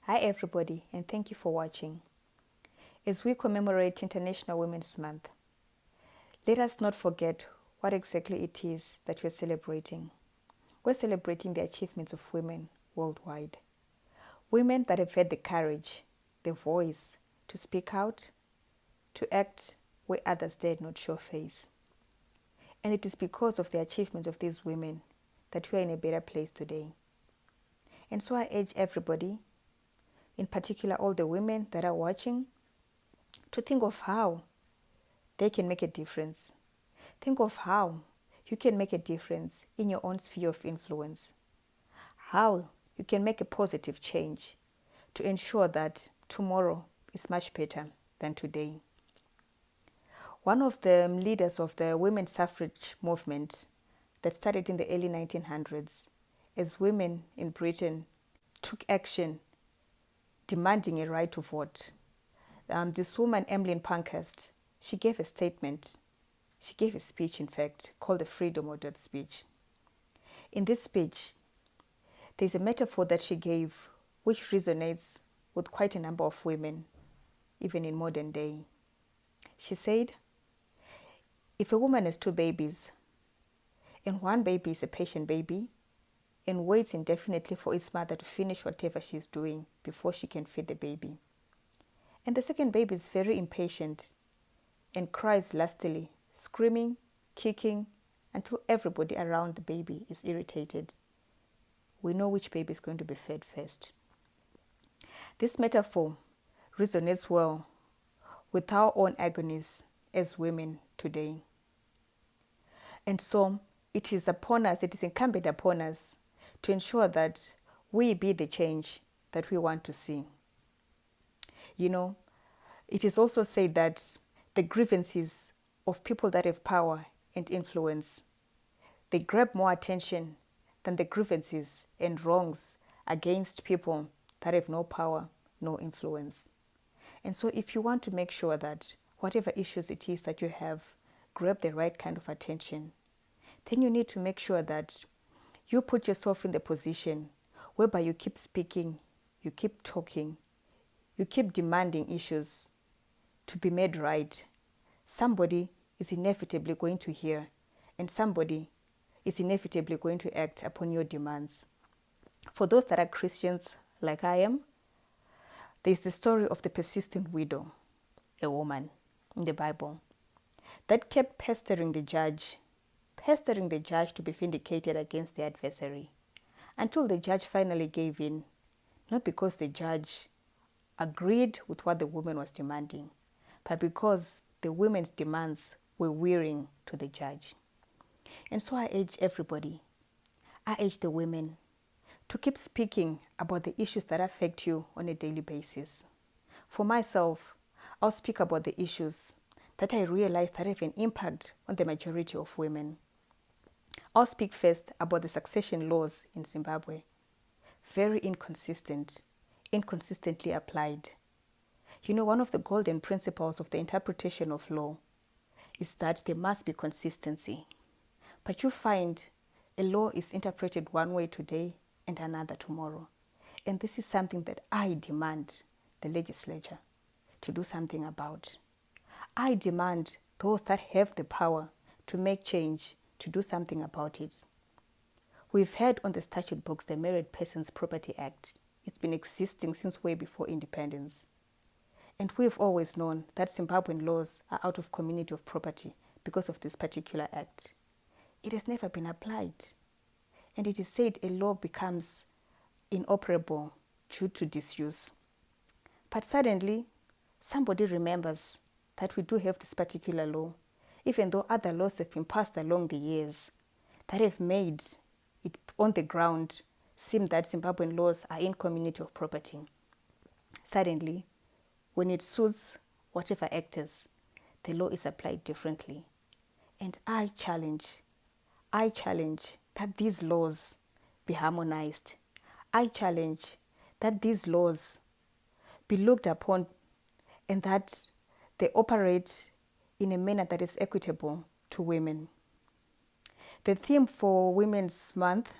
Hi everybody, and thank you for watching. As we commemorate International Women's Month, let us not forget what exactly it is that we're celebrating. We're celebrating the achievements of women worldwide. Women that have had the courage, the voice to speak out, to act where others dared not show face. And it is because of the achievements of these women that we are in a better place today. And so I urge everybody, in particular all the women that are watching, to think of how they can make a difference. Think of how you can make a difference in your own sphere of influence. How you can make a positive change to ensure that tomorrow is much better than today. One of the leaders of the women's suffrage movement that started in the early 1900s, as women in Britain took action demanding a right to vote. This woman, Emmeline Pankhurst, she gave a statement. She gave a speech, in fact, called the Freedom of Death speech. In this speech, there's a metaphor that she gave which resonates with quite a number of women, even in modern day. She said, if a woman has two babies, and one baby is a patient baby, and waits indefinitely for its mother to finish whatever she's doing before she can feed the baby, and the second baby is very impatient and cries lustily, screaming, kicking, until everybody around the baby is irritated, we know which baby is going to be fed first. This metaphor resonates well with our own agonies as women today. And so it is upon us, it is incumbent upon us to ensure that we be the change that we want to see. You know, it is also said that the grievances of people that have power and influence, they grab more attention than the grievances and wrongs against people that have no power, no influence. And so if you want to make sure that whatever issues it is that you have grab the right kind of attention, then you need to make sure that you put yourself in the position whereby you keep speaking, you keep talking, you keep demanding issues to be made right. Somebody is inevitably going to hear, and somebody is inevitably going to act upon your demands. For those that are Christians like I am, there is the story of the persistent widow, a woman in the Bible, that kept pestering the judge to be vindicated against the adversary, until the judge finally gave in, not because the judge agreed with what the woman was demanding, but because the woman's demands were wearying to the judge. And so I urge everybody, I urge the women to keep speaking about the issues that affect you on a daily basis. For myself, I'll speak about the issues that I realize that have an impact on the majority of women. I'll speak first about the succession laws in Zimbabwe. Very inconsistently applied. You know, one of the golden principles of the interpretation of law is that there must be consistency. But you find a law is interpreted one way today and another tomorrow. And this is something that I demand the legislature to do something about. I demand those that have the power to make change to do something about it. We've had on the statute books the Married Persons Property Act. It's been existing since way before independence. And we've always known that Zimbabwean laws are out of community of property because of this particular act. It has never been applied. And it is said a law becomes inoperable due to disuse. But suddenly, somebody remembers that we do have this particular law, even though other laws have been passed along the years that have made it on the ground seem that Zimbabwean laws are in community of property. Suddenly, when it suits whatever actors, the law is applied differently. And I challenge that these laws be harmonized. I challenge that these laws be looked upon and that they operate in a manner that is equitable to women. The theme for Women's Month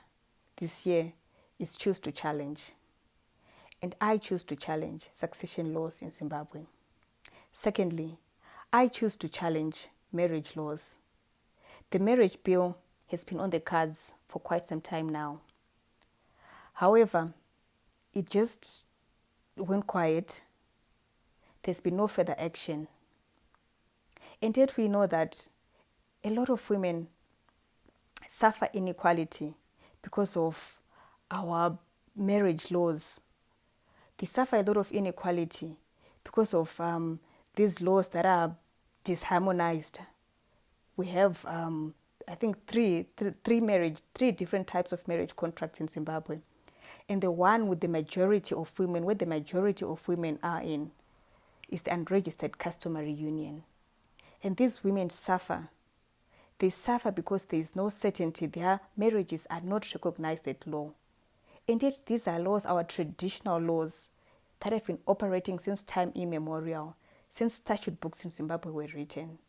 this year is Choose to Challenge. and I choose to challenge succession laws in Zimbabwe. Secondly, I choose to challenge marriage laws. The marriage bill has been on the cards for quite some time now. However, it just went quiet. There's been no further action. And yet we know that a lot of women suffer inequality because of our marriage laws. They suffer a lot of inequality because of these laws that are disharmonized. We have, I think, three different types of marriage contracts in Zimbabwe. And the one with the majority of women, where the majority of women are in, is the unregistered customary union. And these women suffer. They suffer because there is no certainty. Their marriages are not recognized at law. And yet these are laws, our traditional laws, that have been operating since time immemorial, since statute books in Zimbabwe were written.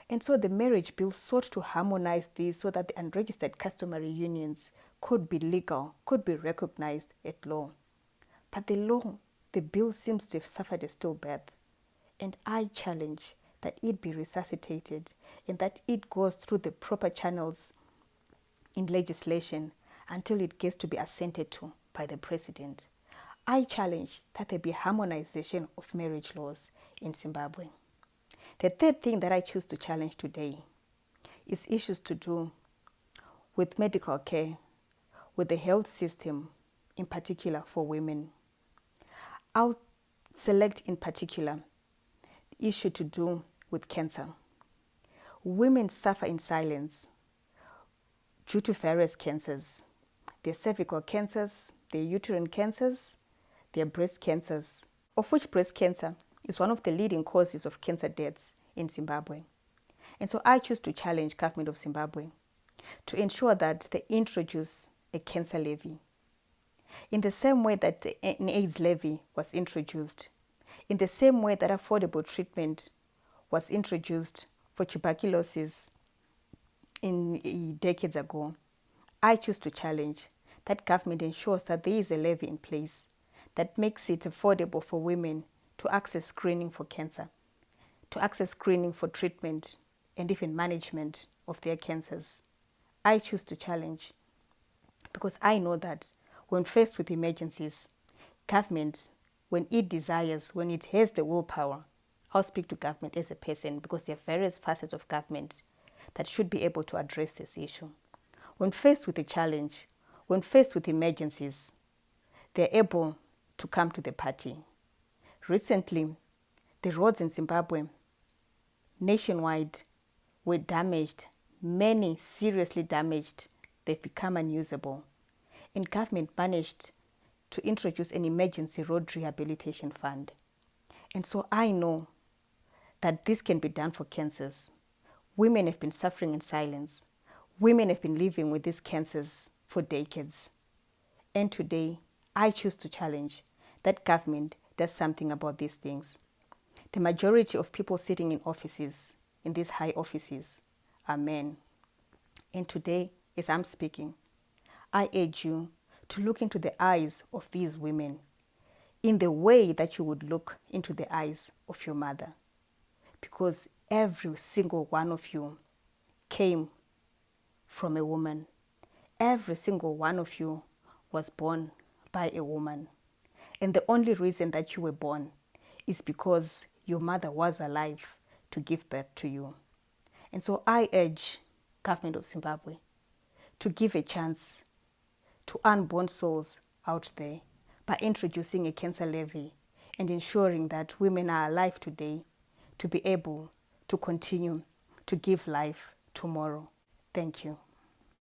And so the marriage bill sought to harmonize these so that the unregistered customary unions could be legal, could be recognized at law. But the bill seems to have suffered a stillbirth. And I challenge that it be resuscitated and that it goes through the proper channels in legislation until it gets to be assented to by the president. I challenge that there be harmonization of marriage laws in Zimbabwe. The third thing that I choose to challenge today is issues to do with medical care, with the health system, in particular for women. I'll select in particular the issue to do with cancer. Women suffer in silence due to various cancers. Their cervical cancers, their uterine cancers, their breast cancers, of which breast cancer is one of the leading causes of cancer deaths in Zimbabwe. And so I choose to challenge government of Zimbabwe to ensure that they introduce a cancer levy. In the same way that an AIDS levy was introduced, in the same way that affordable treatment was introduced for tuberculosis decades ago, I choose to challenge that government ensures that there is a levy in place that makes it affordable for women to access screening for cancer, to access screening for treatment and even management of their cancers. I choose to challenge because I know that when faced with emergencies, government, when it desires, when it has the willpower, I'll speak to government as a person because there are various facets of government that should be able to address this issue. When faced with a challenge, when faced with emergencies, they're able to come to the party. Recently, the roads in Zimbabwe, nationwide, were damaged. Many seriously damaged. They've become unusable. And government managed to introduce an emergency road rehabilitation fund. And so I know that this can be done for cancers. Women have been suffering in silence. Women have been living with these cancers for decades. And today, I choose to challenge that government does something about these things. The majority of people sitting in offices, in these high offices, are men. And today, as I'm speaking, I urge you to look into the eyes of these women in the way that you would look into the eyes of your mother. Because every single one of you came from a woman. Every single one of you was born by a woman. And the only reason that you were born is because your mother was alive to give birth to you. And so I urge government of Zimbabwe to give a chance to unborn souls out there by introducing a cancer levy and ensuring that women are alive today to be able to continue to give life tomorrow. Thank you.